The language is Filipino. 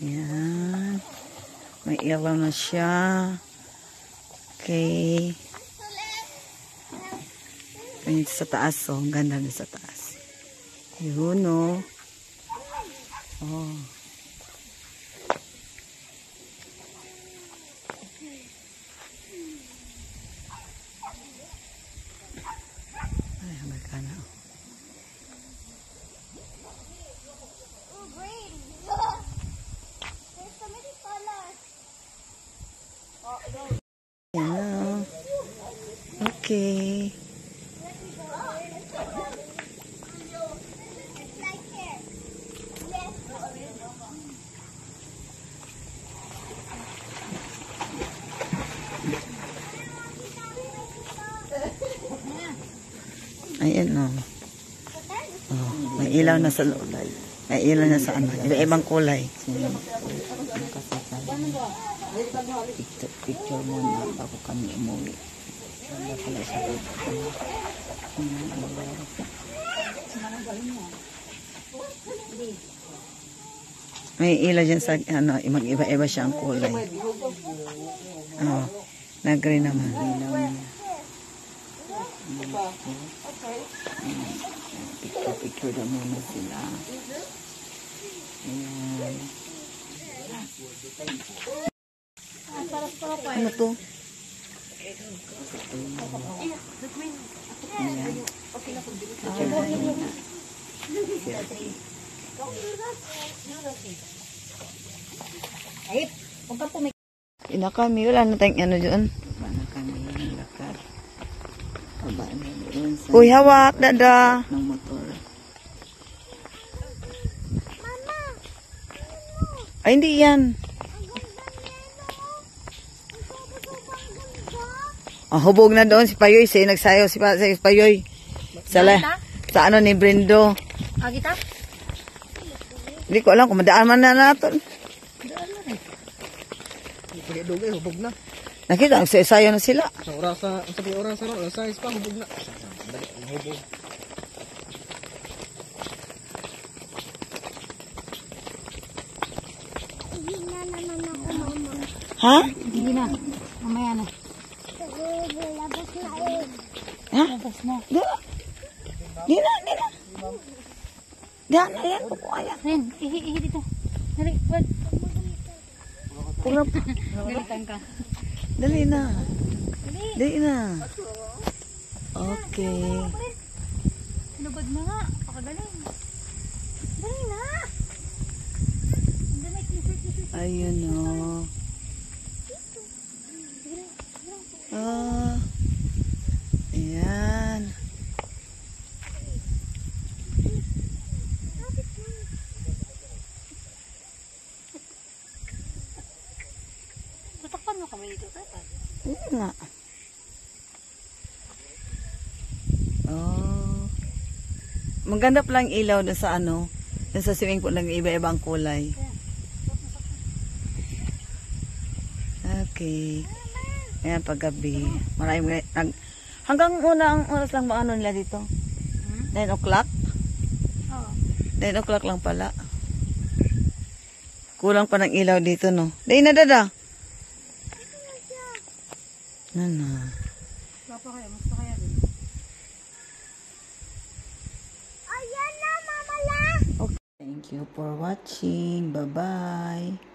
Ayan. May ilaw na siya. Okay. Ganyan sa taas, oh. Ang ganda na sa taas. Yun, oh. Oh. Ay, magkana, oh. Ayan, oh. Okay. Ayan, oh. Oh, may ilaw na sa loob. May ilaw na sa ano. Iba-ibang kulay. Picture muna bago kami umuwi. Wala pala sa loob. May ilaw dyan sa ano. Mag-iba-iba siya ang kulay. Oh, na-green naman. Picture na muna sila. Ayan. Ano to? Ayan. Ina kami, wala na tayong ano dyan. Wala na kami lakad. Uy, hawak, dada. Ng motor. Ay, hindi yan. Oh, hubog na doon si Payoy. Siya nagsayaw si Payoy. Sa ano ni Brendo. Kita? Hindi ko alam kung madaan man na natin. Dugay, hubog na. Nakita, nagsayaw na sila. Sa oras, sabi oras, size pa, hubog na. Dali, hubog. Ha? Hindi na. Mamaya na. Ha? Labas na. Di na. Diyan na yan. Kukuha Ren, ihi dito. Dali, wag. Galitan ka. Dali na. Dali na. Okay. Lubad na nga. Pakagaling. Dali na. Ayun o. Oh. Ayan. Tutakpan mo kami dito, tata. Hindi nga. Oh. Maganda palang ilaw na sa ano. Sa swimming pool ng iba-ibang kulay. Okay. Ayan, paggabi. Maraming hanggang ang oras lang ba ano nila dito? 9 o'clock? Oo. 9 o'clock lang pala. Kulang pa ng ilaw dito, no? Dahil na, dada. Nana. Papa kaya, musta kaya din? Ayan na, mama la! Okay. Thank you for watching. Bye-bye.